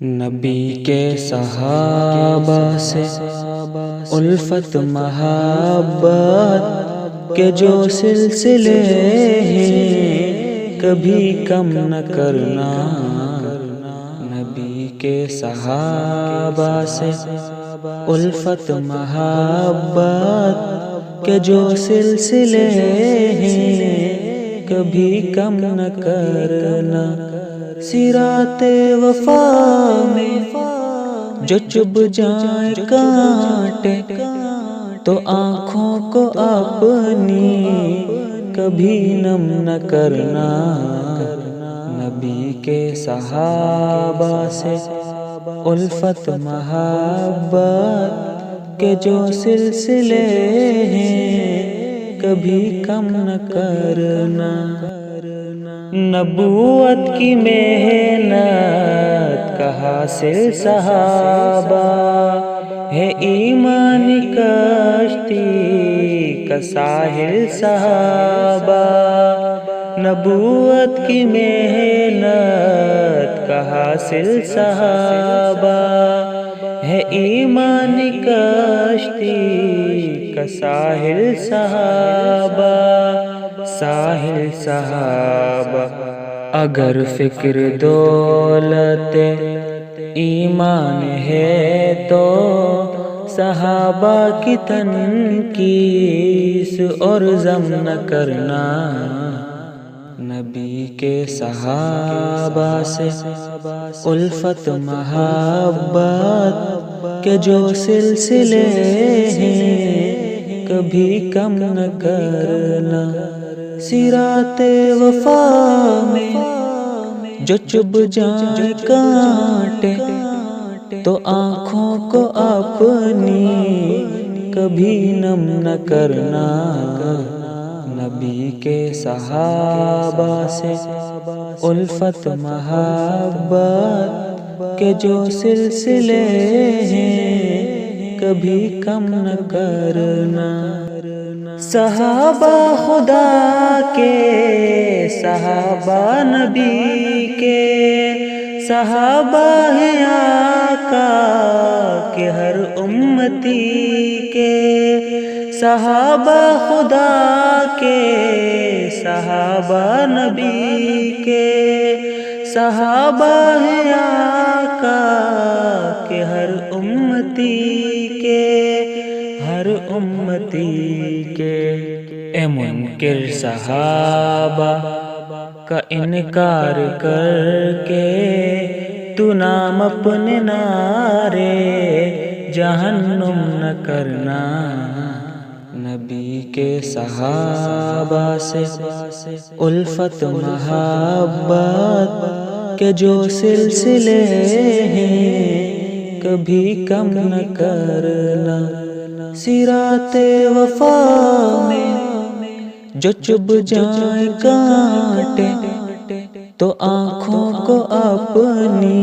نبی کے صحابہ سے الفت محبت کے جو سلسلے ہیں کبھی کم نہ کرنا۔ نبی کے صحابہ سے الفت محبت کے جو سلسلے ہیں کبھی کم نہ کرنا۔ صراط وفا میں جو چبھ جائیں کانٹے تو آنکھوں کو اپنی کبھی نم نہ کرنا۔ نبی کے صحابہ سے الفت محبت کے جو سلسلے ہیں کبھی کم نہ کرنا۔ نبوت کی محنت کا حاصل صحابہ ہے، ایمان کشتی کا ساحل صحابہ۔ نبوت کی محنت کا حاصل صحابہ ہے، ایمان کشتی کا ساحل صحابہ۔ ساحل صحابہ اگر فکر دولت ایمان ہے تو صحابہ کی تنکیس اور ضم نہ کرنا۔ نبی کے صحابہ سے الفت محبت کے جو سلسلے ہیں کبھی کم نہ کرنا۔ صراط وفا میں جو چبھ جائیں کانٹے تو آنکھوں کو اپنی کبھی نم نہ کرنا۔ نبی کے صحابہ سے الفت محبت کے جو سلسلے ہیں کبھی کم نہ کرنا۔ صحابہ خدا کے، صحابہ نبی کے، صحابہ ہیں آقا کے ہر امتی کے۔ صحابہ خدا کے، صحابہ نبی کے، صحابہ ہیں آقا کے ہر امتی کے، ہر امتی کے۔ اے منکر صحابہ کا انکار کر کے تو نام اپنے نعرے جہنم نہ کرنا۔ نبی کے صحابہ سے الفت محبت کے جو سلسلے ہیں کبھی کم نہ کرنا۔ صراط وفا میں جو چبھ جائیں کانٹے تو آنکھوں کو اپنی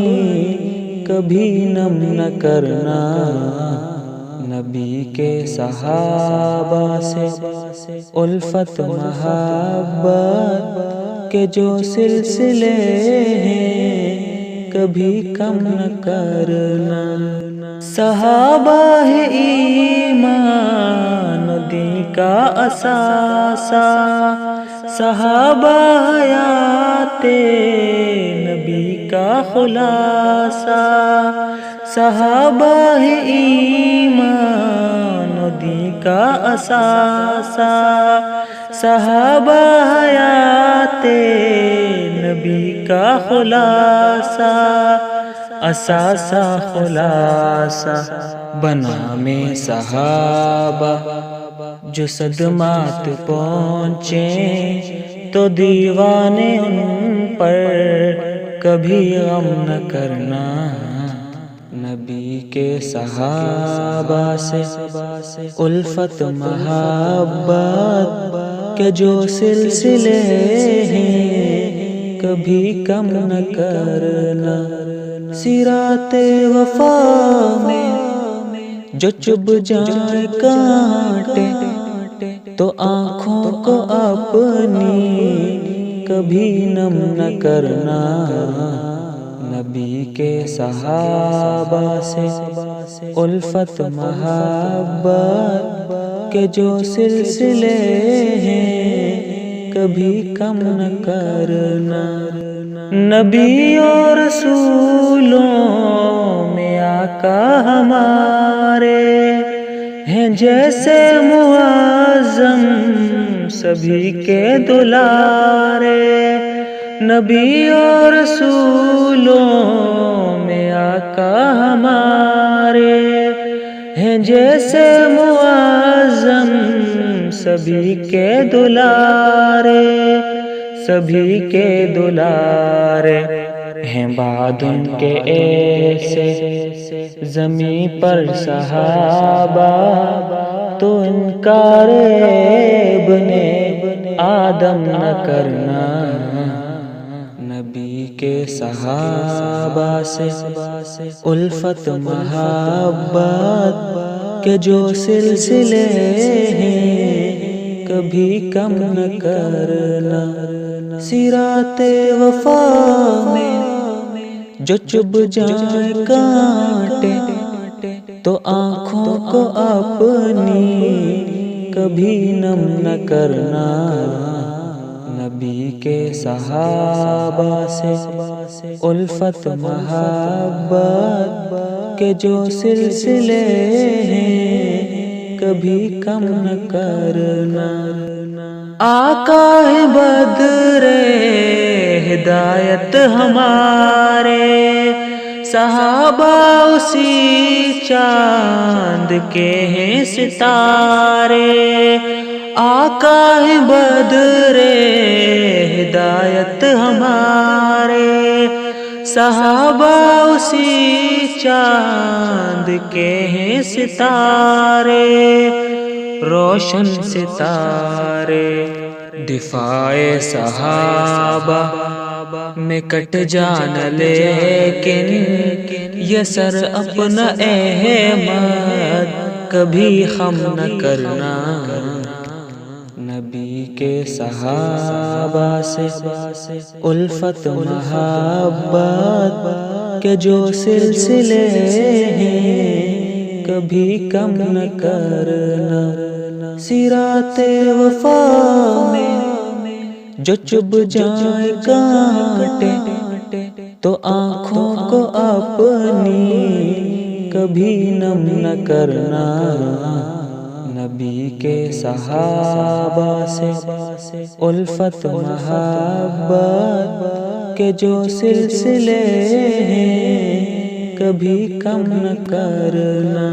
کبھی نم نہ کرنا۔ نبی کے صحابہ سے الفت محبت کے جو سلسلے ہیں کبھی کم نہ کرنا۔ صحابہ ہے ایمان دین کا اثاثہ، صحابہ حیات نبی کا خلاصہ۔ صحابہ ہے ایمان دین کا اثاثہ، صحابہ حیات نبی کا خلاصہ۔ اثاثہ خلاصہ بنا میں صحابہ جو صدمات پہنچیں تو دیوانے ان پر کبھی غم نہ کرنا۔ نبی کے صحابہ سے الفت محبت کے جو سلسلے ہیں کبھی کم نہ کرنا۔ صراط وفا میں جو چبھ جائیں کانٹے تو آنکھوں کو اپنی کبھی نم نہ کرنا۔ نبی کے صحابہ سے الفت محبت کے جو سلسلے ہیں کبھی کم نہ کرنا۔ نبی اور رسولوں میں آقا ہمارے ہیں جیسے معظم سبھی کے دلارے۔ نبی اور رسولوں میں آقا ہمارے ہیں جیسے معظم سبھی کے دلارے، سبھی کے دلارے ہیں بعد ان کے ایسے زمیں پر صحابہ تو انکار ابن آدم نہ کرنا۔ نبی کے صحابہ سے الفت محبت کے جو سلسلے ہیں کبھی کم نہ کرنا۔ سیرات وفا میں جو چبھ جائے کانٹے تو آنکھوں کو اپنی کبھی نم نہ کرنا۔ نبی کے صحابہ سے الفت محبت کے جو سلسلے ہیں کبھی کم نہ کرنا۔ آقا ہے بدر ہدایت ہمارے، صحابہ اسی چاند کے ہیں ستارے۔ آقا ہے بدر ہدایت ہمارے، صحابہ اسی چاند کے ہیں ستارے، روشن ستارے۔ دفاع صحابہ میں کٹ جانا لیکن یہ سر اپنا احمد کبھی خم نہ کرنا۔ نبی کے صحابہ سے الفت محبت کے جو سلسلے ہیں کبھی کم نہ کرنا۔ سیرات وفا میں جو چبھ جائے کانٹے تو آنکھوں کو اپنی کبھی نم نہ کرنا۔ نبی کے صحابہ سے الفت محبت کے جو سلسلے ہیں کبھی کم نہ کرنا۔